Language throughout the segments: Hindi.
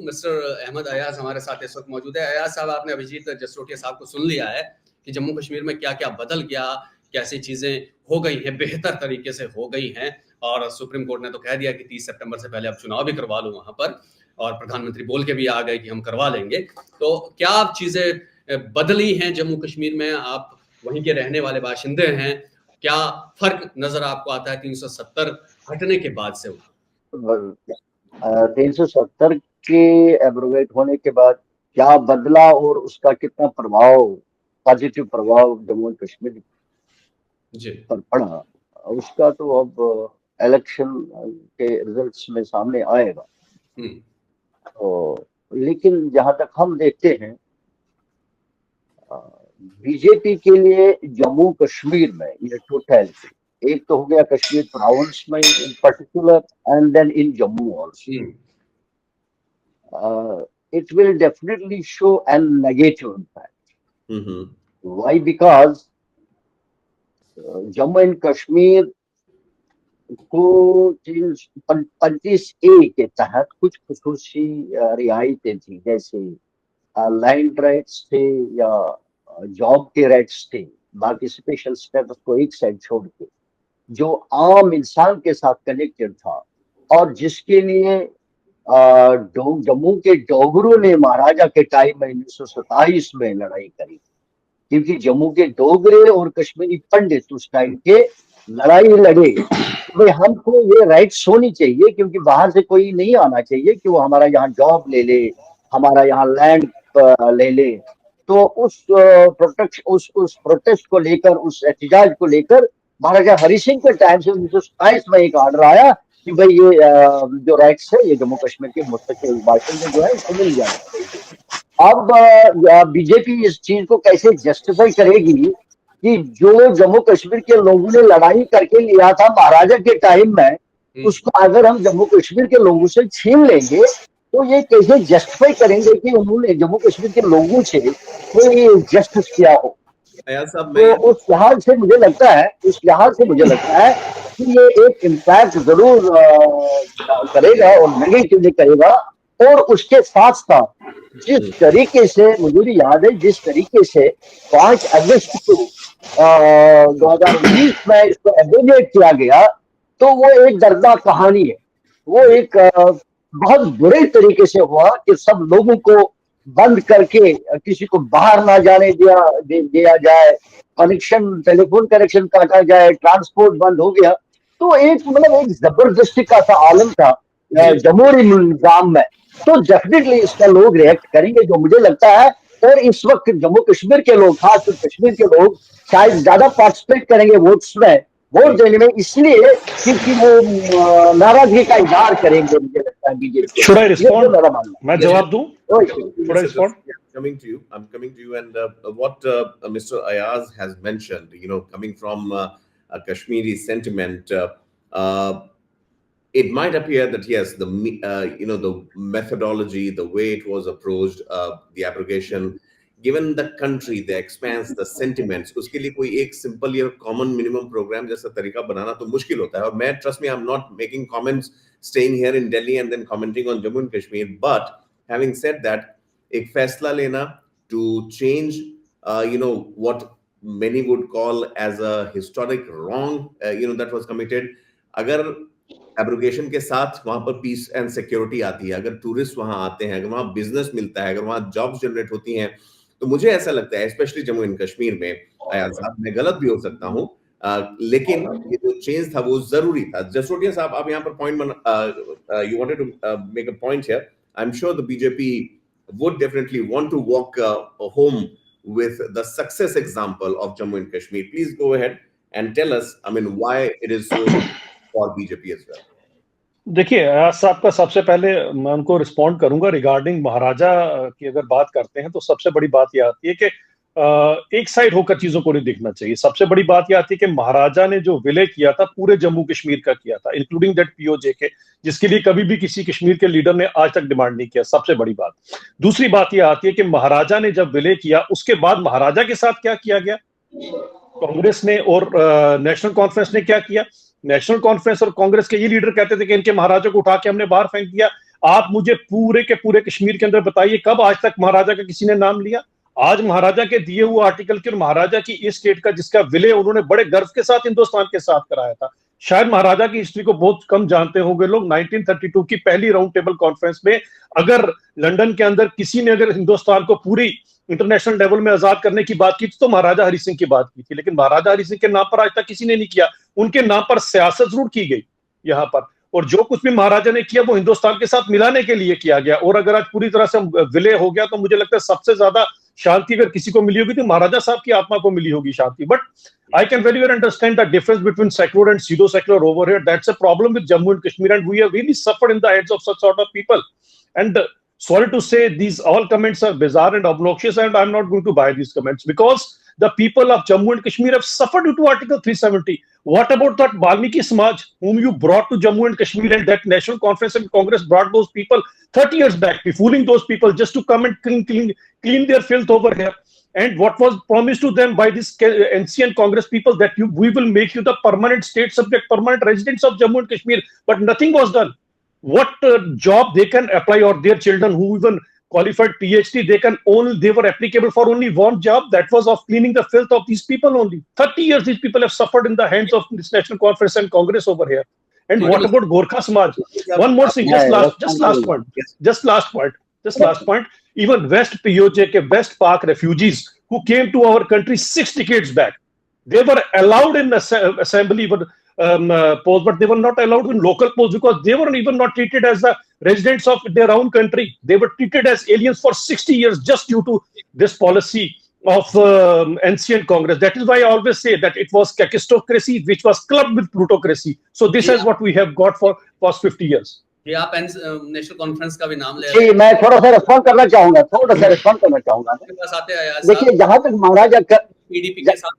मिस्टर अहमद अयाज हमारे साथ इस वक्त मौजूद है। अयाज साहब, आपने अभिजीत जसरोटिया साहब को सुन लिया है कि जम्मू कश्मीर में क्या क्या बदल गया, कैसी चीजें हो गई हैं, बेहतर तरीके से हो गई हैं। और सुप्रीम कोर्ट ने तो कह दिया कि 30 सितंबर से पहले अब चुनाव भी करवा लो वहां पर, और प्रधानमंत्री बोल के भी आ गए कि हम करवा लेंगे। तो क्या चीजें बदली हैं जम्मू कश्मीर में? आप वहीं के रहने वाले बाशिंदे हैं, क्या फर्क नजर आपको आता है 370 हटने के बाद से? 370 के एब्रोगेट होने के बाद क्या बदला और उसका कितना प्रभाव, पॉजिटिव प्रभाव जम्मू एंड कश्मीर जी पर पड़ा, उसका तो अब इलेक्शन के रिजल्ट्स में सामने आएगा। तो लेकिन जहां तक हम देखते हैं, बीजेपी के लिए जम्मू कश्मीर में ये टोटलिटी, एक तो हो गया कश्मीर प्रोविंस में in particular and then in Jammu also, it will definitely show a negative impact. Why? Because Jammu and Kashmir को 35A के तहत कुछ खुसूसी रियायतें थी, जैसे लैंड राइट्स थे या जॉब के राइट्स थे। बाकी स्पेशल स्टेटस को एक साइड छोड़ के जो आम इंसान के साथ कनेक्टेड था और जिसके लिए जम्मू के डोगरों ने महाराजा के टाइम में 1927 में लड़ाई करी, क्योंकि जम्मू के डोगरे और कश्मीरी पंडित उस टाइम के लड़ाई लड़े, भाई हमको ये राइट्स होनी चाहिए, क्योंकि बाहर से कोई नहीं आना चाहिए कि वो हमारा यहाँ जॉब ले ले, हमारा यहाँ लैंड ले ले। तो उस प्रोटेस्ट को लेकर, उस एहतजाज को लेकर महाराजा हरि सिंह के टाइम से 1927 में एक ऑर्डर आया कि भाई ये जो राइट्स है ये जम्मू कश्मीर के मुस्तकिल बाशिंदे जो है इसको मिल जाना चाहिए। अब बीजेपी इस चीज को कैसे जस्टिफाई करेगी कि जो जम्मू कश्मीर के लोगों ने लड़ाई करके लिया था महाराजा के टाइम में, उसको अगर हम जम्मू कश्मीर के लोगों से छीन लेंगे तो ये कैसे जस्टिफाई करेंगे कि उन्होंने जम्मू कश्मीर के लोगों से कोई जस्टिस किया हो। तो उस लिहाज से मुझे लगता है कि ये एक इम्पैक्ट जरूर करेगा और नेगेटिवली करेगा। और उसके साथ साथ जिस तरीके से मुझे भी याद है, जिस तरीके से 5 अगस्त को 2019 में इसको एब्रोगेट किया गया, तो वो एक दर्दनाक कहानी है। वो एक बहुत बुरे तरीके से हुआ कि सब लोगों को बंद करके किसी को बाहर ना जाने दिया जाए, कनेक्शन, टेलीफोन कनेक्शन काटा जाए, ट्रांसपोर्ट बंद हो गया। तो एक एक जबरदस्ती का सा आलम था जमहूरी निजाम में। तो डेफिनेटली इसका लोग रिएक्ट करेंगे, जो मुझे लगता है। और इस वक्त जम्मू कश्मीर के लोग, खासकर कश्मीर के लोग, शायद ज्यादा पार्टिसिपेट करेंगे वोट्स में, वोट देने में, इसलिए क्योंकि वो नाराजगी का इजहार करेंगे, मुझे लगता है बीजेपी। Should I respond? मैं जवाब दूं? Should I respond? Coming to you, I'm coming to you, and what Mr. Ayaz has mentioned, coming from a Kashmiri sentiment, it might appear that yes, the methodology, the way it was approached, the abrogation, given the country, the expanse, the sentiments, उसके लिए कोई एक simple या common minimum program जैसा तरीका बनाना तो मुश्किल होता है। और मैं, trust me, I'm not making comments staying here in Delhi and then commenting on Jammu and Kashmir, but having said that, एक फैसला लेना to change, what many would call as a historic wrong, that was committed. अगर एब्रोगेशन के साथ वहां पर पीस एंड सिक्योरिटी आती है, अगर टूरिस्ट वहां आते हैं, अगर वहां बिजनेस मिलता है, अगर वहां जॉब्स जनरेट होती हैं, तो मुझे ऐसा लगता है, स्पेशली जम्मू एंड कश्मीर में, मैं गलत भी हो सकता हूं, लेकिन ये जो चेंज था वो जरूरी था। जसरोटिया साहब, आप यहाँ पर point you wanted to make a point here. I am sure the BJP would definitely want to walk home with the success example of Jammu and Kashmir. Please go ahead and tell us, why it is so for BJP as well. देखिए, अयाज साहब का सबसे पहले मैं उनको रिस्पॉन्ड करूंगा रिगार्डिंग महाराजा की। अगर बात करते हैं तो सबसे बड़ी बात यह आती है कि एक साइड होकर चीजों को नहीं देखना चाहिए। सबसे बड़ी बात यह आती है कि महाराजा ने जो विलय किया था पूरे जम्मू कश्मीर का किया था, इंक्लूडिंग दैट पीओजे के, जिसके लिए कभी भी किसी कश्मीर के लीडर ने आज तक डिमांड नहीं किया। सबसे बड़ी बात। दूसरी बात यह आती है कि महाराजा ने जब विलय किया उसके बाद महाराजा के साथ क्या किया गया, कांग्रेस ने और नेशनल कॉन्फ्रेंस ने क्या किया। नेशनल कॉन्फ्रेंस और कांग्रेस के ये लीडर कहते थे कि इनके महाराजा को उठा के हमने बाहर फेंक दिया। आप मुझे पूरे के पूरे कश्मीर के अंदर बताइए कब आज तक महाराजा का किसी ने नाम लिया? आज महाराजा के दिए हुए आर्टिकल के, और महाराजा की इस स्टेट का जिसका विलय उन्होंने बड़े गर्व के साथ हिंदुस्तान के साथ कराया था। शायद महाराजा की हिस्ट्री को बहुत कम जानते होंगे लोग। 1932 की पहली राउंड टेबल कॉन्फ्रेंस में अगर लंदन के अंदर किसी ने अगर हिंदुस्तान को पूरी इंटरनेशनल लेवल में आजाद करने की बात की तो महाराजा हरि सिंह की बात की थी, लेकिन महाराजा हरि सिंह के नाम पर आज तक किसी ने नहीं किया। उनके नाम पर सियासत जरूर की गई यहाँ पर, और जो कुछ भी महाराजा ने किया वो हिंदुस्तान के साथ मिलाने के लिए किया गया। और अगर आज पूरी तरह से विलय हो गया तो मुझे लगता है सबसे ज्यादा शांति अगर किसी को मिली होगी तो महाराजा साहब की आत्मा को मिली होगी शांति। But I can very well understand the difference between secular and pseudo-secular over here. That's a problem with Jammu and Kashmir, and we have really suffered in the hands of such sort of people. And sorry to say, these all comments are bizarre and obnoxious, and I'm not going to buy these comments because the people of Jammu and Kashmir have suffered due to Article 370. What about that Valmiki Samaj, whom you brought to Jammu and Kashmir, and that National Conference and Congress brought those people 30 years back, fooling those people just to come and clean their filth over here? And what was promised to them by this NC and Congress people that we will make you the permanent state subject, permanent residents of Jammu and Kashmir, but nothing was done. What job they can apply, or their children who even qualified PhD, they were applicable for only one job, that was of cleaning the filth of these people only. 30 years these people have suffered in the hands of this National Conference and Congress over here. And what about Gorkha Samaj? One more thing, just last point. Even West POJ, West Park refugees who came to our country 6 decades back, they were allowed in assembly polls, but they were not allowed in local polls because they were even not treated as the residents of their own country. They were treated as aliens for 60 years just due to this policy of NC and Congress. That is why I always say that it was kakistocracy which was clubbed with plutocracy. So this is what we have got for past 50 years. ये आप नेशनल कॉन्फ्रेंस का भी नाम ले रहे हैं। मैं थोड़ा सा रिस्पॉन्ड करना चाहूंगा देखिए, जहां तक महाराजा पीडीपी के साथ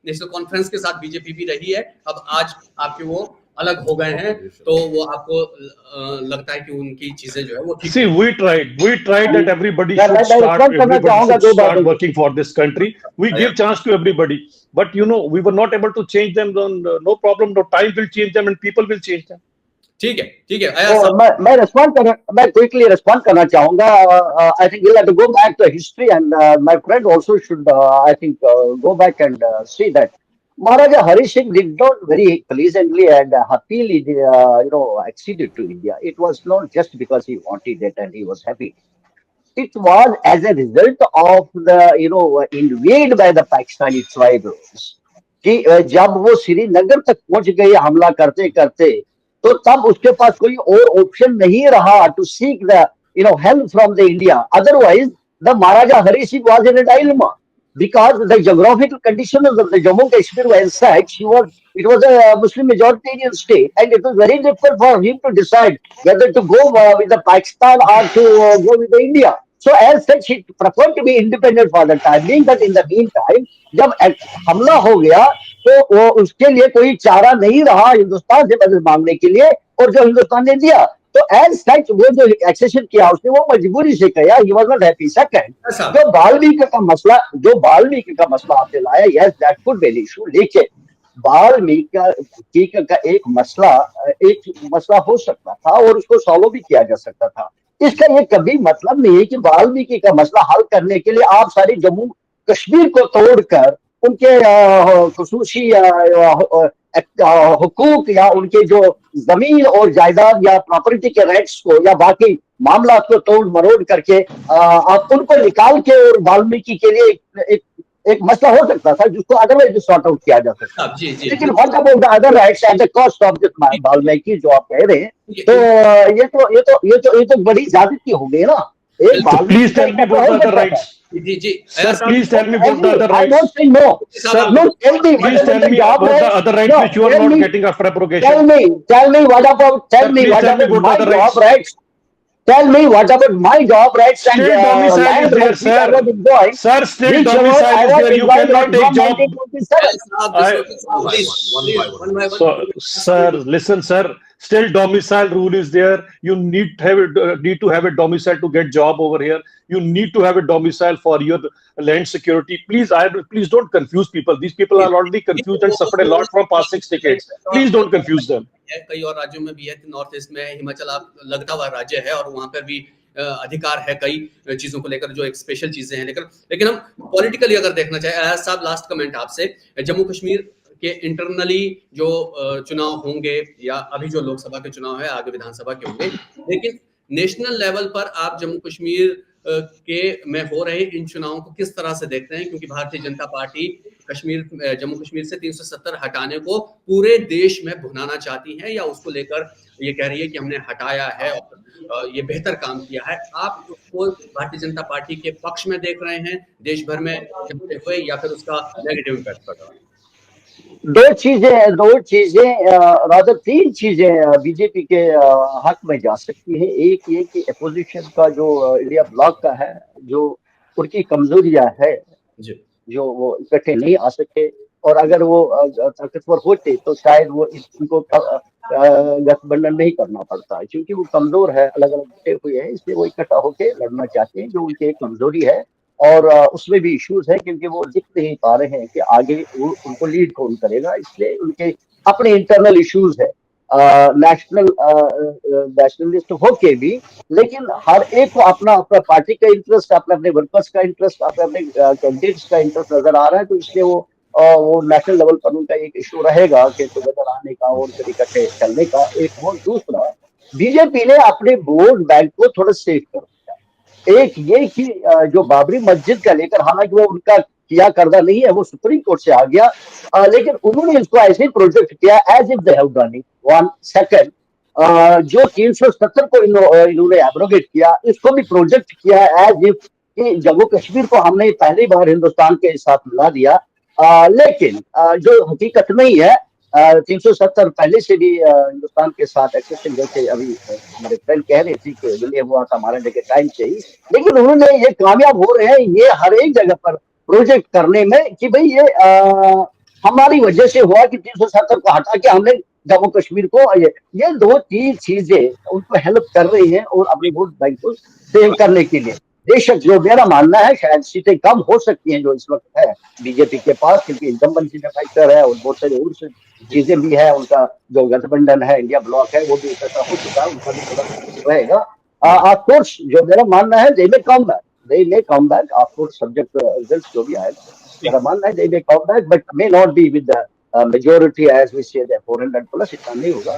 नेशनल कॉन्फ्रेंस के साथ बीजेपी भी रही है, अब आज आपके वो अलग हो गए हैं, तो वो आपको लगता है कि उनकी चीजें जो है वो ठीक। See, we tried that everybody should start working for this country. We give chance to everybody, but we were not able to change them. No problem, no, time will change them and people will change them. ठीक है। मैं क्विकली रिस्पॉन्ड करना चाहूंगा। I think we'll have to go back to history, and my friend also should I think go back and see that Maharaja Hari Singh did not very pleasantly and happily acceded to India. It was not just because he wanted it and he was happy. It was as a result of the invade by the Pakistani tribals कि जब वो श्रीनगर तक पहुंच गए हमला करते करते, तो तब उसके पास कोई और ऑप्शन नहीं रहा to seek the help from the India. Otherwise, the Maharaja Hari Singh was in a dilemma because the geographical conditions of the Jammu and Kashmir were such. It was a Muslim majoritarian state, and it was very difficult for him to decide whether to go with the Pakistan or to go with the India. So as such, he preferred to be independent for the time being. But in the meantime, जब हमला हो गया तो वो उसके लिए कोई चारा नहीं रहा हिंदुस्तान से मदद मांगने के लिए, और जो हिंदुस्तान ने दिया तो एज सच वो जो एक्सेशन किया उसने वो मजबूरी से किया। He was not happy. Second, जो वाल्मीकि का मसला आपने लाया, yes that could be an issue, लेकिन वाल्मीकि का एक मसला हो सकता था और उसको सॉल्व भी किया जा सकता था। इसका ये कभी मतलब नहीं है कि वाल्मीकि का मसला हल करने के लिए आप सारे जम्मू कश्मीर को तोड़कर उनके खुसूसी हुकूक या उनके जो जमीन और जायदाद या प्रॉपर्टी के राइट्स को या बाकी मामला को तोड़ मरोड़ करके आप उनको निकाल के और वाल्मीकि के लिए एक मसला हो सकता था जिसको अदरवाइज सॉर्ट आउट किया जा सकता। लेकिन what about the other rights at the cost of this Valmiki जो आप कह रहे हैं, तो ये तो बड़ी ज्यादती हो गई ना। Please tell me about the other rights. Sir, please tell me about the other rights. I don't say no. Sir, no, tell me. Please tell me about the other rights which you are not getting after abrogation. Tell me what about my job rights. Tell me what about my job rights and state domicile is there, sir. Sir, state domicile is there. You cannot take job. So, sir, listen, sir. Still, domicile rule is there. You need to have a domicile to get job over here. You need to have a domicile for your land security. Please don't confuse people. These people are already confused and suffered a lot from past 6 decades. Please don't confuse them. कई और राज्यों में भी है, नॉर्थ ईस्ट में है, हिमाचल आप लगता हुआ राज्य है और वहां पर भी अधिकार है कई चीजों को लेकर, जो एक स्पेशल चीजें हैं लेकिन हम पॉलिटिकली अगर देखना चाहें, अयाज साहब लास्ट कमेंट आपसे, जम्मू कश्मीर के इंटरनली जो चुनाव होंगे या अभी जो लोकसभा के चुनाव है, आगे विधानसभा के होंगे, लेकिन नेशनल लेवल पर आप जम्मू कश्मीर के में हो रहे इन चुनावों को किस तरह से देखते हैं? क्योंकि भारतीय जनता पार्टी जम्मू कश्मीर से 370 हटाने को पूरे देश में भुनाना चाहती है या उसको लेकर ये कह रही है कि हमने हटाया है और ये बेहतर काम किया है। आप उसको भारतीय जनता पार्टी के पक्ष में देख रहे हैं देश भर में चलते हुए या फिर उसका नेगेटिव इम्पैक्ट पड़ रहा है? दो चीजें रादर 3 चीजें बीजेपी के हक में जा सकती है। एक ये कि अपोजिशन का जो इंडिया ब्लॉक का है, जो उनकी कमजोरियां है, जो वो इकट्ठे नहीं आ सके, और अगर वो ताकतवर होते तो शायद वो इनको गठबंधन नहीं करना पड़ता, क्योंकि वो कमजोर है, अलग अलग बटे हुए हैं, इसलिए वो इकट्ठा होकर लड़ना चाहते हैं, जो उनकी एक कमजोरी है। और उसमें भी इश्यूज है, क्योंकि वो दिख नहीं पा रहे हैं कि आगे उनको लीड कौन करेगा, इसलिए उनके अपने इंटरनल इश्यूज है, नेशनलिस्ट होके भी। लेकिन हर एक को अपना अपना पार्टी का इंटरेस्ट, अपने वर्कर्स का इंटरेस्ट, अपने कैंडिडेट्स का इंटरेस्ट नजर आ रहा है, तो इसलिए वो नेशनल लेवल पर उनका एक इशू रहेगा कि टुगेदर आने का और फिर इकट्ठे चलने का एक। वो दूसरा, बीजेपी ने अपने वोट बैंक को थोड़ा सेव कर दिया। एक ये कि जो बाबरी मस्जिद का लेकर, हालांकि वो उनका किया करदा नहीं है, वो सुप्रीम कोर्ट से आ गया, लेकिन उन्होंने इसको ऐसे ही प्रोजेक्ट किया as if they have done it. One second, जो 370 को इन्होंने एब्रोगेट किया, इसको भी प्रोजेक्ट किया एज इफ कि जम्मू कश्मीर को हमने पहली बार हिंदुस्तान के साथ मिला दिया। लेकिन जो हकीकत नहीं है, 370 पहले से भी हिंदुस्तान के साथ एक्सेशन, जैसे अभी मेरे फ्रेंड कह रहे थे कि विलय हुआ था महाराजा के टाइम से ही, लेकिन उन्होंने ये कामयाब हो रहे हैं ये हर एक जगह पर प्रोजेक्ट करने में कि भाई ये हमारी वजह से हुआ कि 370 को हटा के हमने जम्मू कश्मीर को, ये 2-3 चीजें उनको हेल्प कर रही हैं और अपनी वोट बैंक को सेव करने के लिए। बेशक जो मेरा मानना है, शायद सीटें कम हो सकती हैं जो इस वक्त है बीजेपी के पास, क्योंकि इनकम्बेंसी का फैक्टर है और बहुत सारी और चीजें भी है। उनका जो गठबंधन है, इंडिया ब्लॉक है, वो भी इकट्ठा हो चुका है, उनका भी थोड़ा रहेगा। ऑफ कोर्स जो मेरा मानना है, they may come back of course, subject results जो भी आएगा, मेरा मानना है they may come back, but may not be with the majority as we say that 400 plus, इतना नहीं होगा,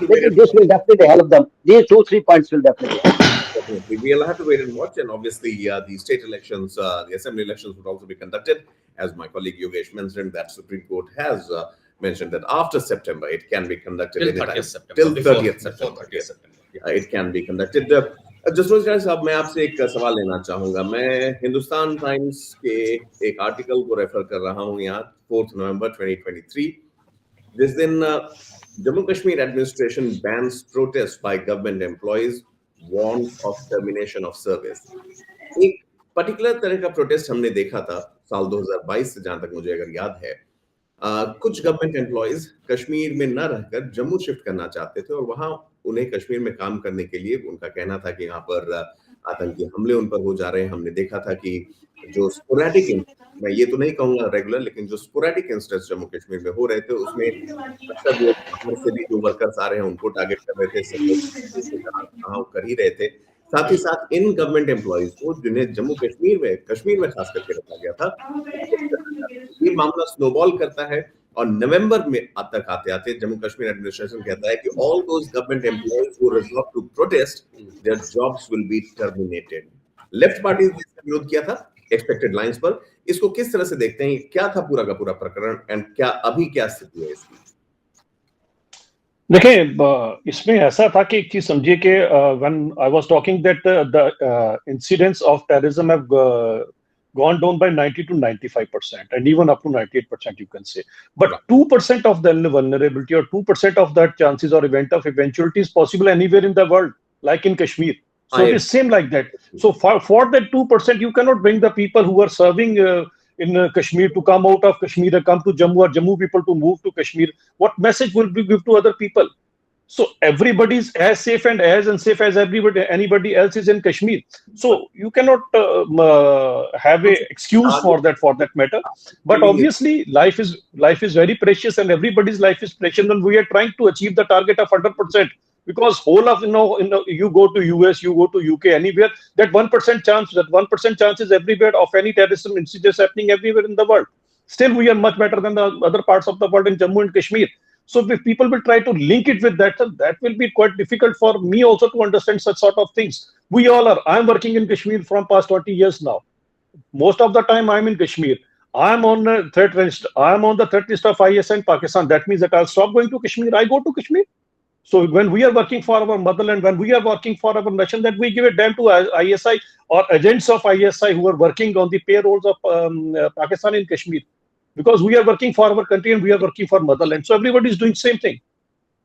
लेकिन this will definitely help them. These 2-3 points will definitely help. We'll have to wait and watch, and obviously the state elections, the assembly elections would also be conducted. As my colleague Yogesh mentioned, that Supreme Court has mentioned that after September it can be conducted till 30th September. It can be conducted. जसरोज साहब, मैं आपसे एक सवाल लेना चाहूंगा। मैं हिंदुस्तान टाइम्स के एक आर्टिकल को रेफर कर रहा हूं यहाँ, 4 नवंबर 2023, जिस दिन Jammu Kashmir administration bans protest by government employees, warns of termination of service. एक पर्टिकुलर तरह का प्रोटेस्ट हमने देखा था साल 2022 से, जहां तक मुझे अगर याद है। कुछ गवर्नमेंट एम्प्लॉइज कश्मीर में न रहकर जम्मू शिफ्ट करना चाहते थे और वहां उन्हें कश्मीर में काम करने के लिए उनका कहना था कि यहाँ पर आतंकी हमले उन पर हो जा रहे हैं। हमने देखा था कि जो स्पोरेडिक, मैं ये तो नहीं कहूंगा रेगुलर, लेकिन जो स्पोरेडिक इंसिडेंट्स जम्मू कश्मीर में हो रहे थे, उसमें अक्सर से भी जो वर्कर्स आ रहे हैं उनको टारगेट कर रहे थे, कर ही रहे थे। साथ ही साथ इन गवर्नमेंट एम्प्लॉइज को, जिन्हें जम्मू कश्मीर में खास करके रखा गया था, ये मामला स्नोबॉल करता है और नवंबर में तक आते जम्मू कश्मीर एडमिनिस्ट्रेशन कहता है कि all those government employees who resort to protest, their jobs will be terminated. Left party ने इसका विरोध किया था एक्सपेक्टेड लाइंस पर। इसको किस तरह से देखते हैं? क्या था पूरा का पूरा प्रकरण एंड क्या अभी क्या स्थिति है इसकी? देखिए, इसमें ऐसा था कि एक चीज समझिए कि when I was talking that the incidents of terrorism have gone down by 90 to 95% and even up to 98% you can say, but 2% of the vulnerability or 2% of that chances or event of eventuality is possible anywhere in the world, like in Kashmir. So it is same like that. So for that 2% you cannot bring the people who are serving in Kashmir to come out of Kashmir and come to Jammu, or Jammu people to move to Kashmir, what message will we give to other people? So everybody's as safe and as unsafe as anybody else is in Kashmir. So you cannot have a excuse for that matter. But obviously, life is very precious, and everybody's life is precious, and we are trying to achieve the target of 100%. Because whole of you go to US, you go to UK, anywhere, that 1% chance is everywhere of any terrorism incidents happening everywhere in the world. Still, we are much better than the other parts of the world in Jammu and Kashmir. So if people will try to link it with that, that will be quite difficult for me also to understand such sort of things. We all are. I'm working in Kashmir from past 20 years now. Most of the time I'm in Kashmir. I'm on the threat list. I'm on the threat list of ISI in Pakistan. That means that I'll stop going to Kashmir. I go to Kashmir. So when we are working for our motherland, when we are working for our nation, that we give a damn to ISI or agents of ISI who are working on the payrolls of Pakistan in Kashmir. Because we are working for our country and we are working for motherland. So everybody is doing same thing.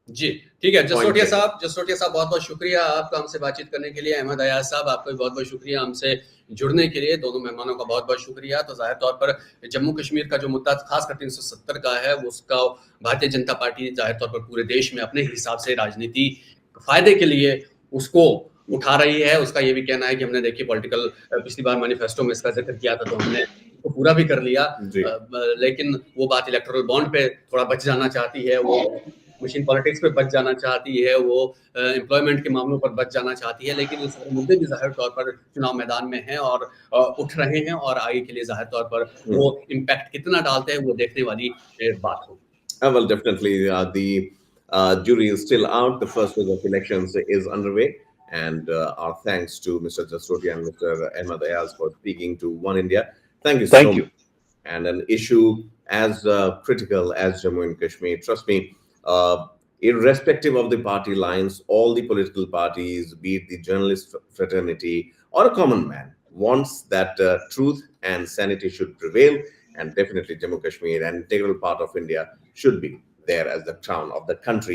जी ठीक है। जसरोटिया साहब बहुत बहुत शुक्रिया आपका हमसे बातचीत करने के लिए। अहमद अयाज साहब आपका भी बहुत बहुत शुक्रिया हमसे जुड़ने के लिए। दोनों मेहमानों का बहुत बहुत शुक्रिया। तो जाहिर तौर पर जम्मू कश्मीर का जो मुद्दा खासकर 370 का है, उसका भारतीय जनता पार्टी जाहिर तौर पर पूरे देश में अपने हिसाब से राजनीति फायदे के लिए उसको उठा रही है। उसका ये भी कहना है कि हमने देखिए पॉलिटिकल पिछली बार मैनिफेस्टो में इसका जिक्र किया था, तो हमने वो पूरा भी कर लिया, लेकिन वो बात इलेक्टोरल बॉन्ड पे थोड़ा बच जाना चाहती है, वो मशीन पॉलिटिक्स पे बच जाना चाहती है, वो एम्प्लॉयमेंट के मामलों पर बच जाना चाहती है। लेकिन ये सारे मुद्दे भी जाहिर तौर पर चुनाव मैदान में हैं और उठ रहे हैं, और आगे के लिए जाहिर तौर पर वो इम्पैक्ट कितना डालते हैं वो देखने वाली बात होगी। Well, definitely the jury is still out. The first phase of elections is underway, and our thanks to Mr. Jasrotia and Mr. Ahmad Ayaz for speaking to One India. Thank you so much. And an issue as critical as Jammu and Kashmir, trust me, irrespective of the party lines, all the political parties, be it the journalist fraternity or a common man, wants that truth and sanity should prevail. And definitely Jammu Kashmir, an integral part of India, should be there as the crown of the country.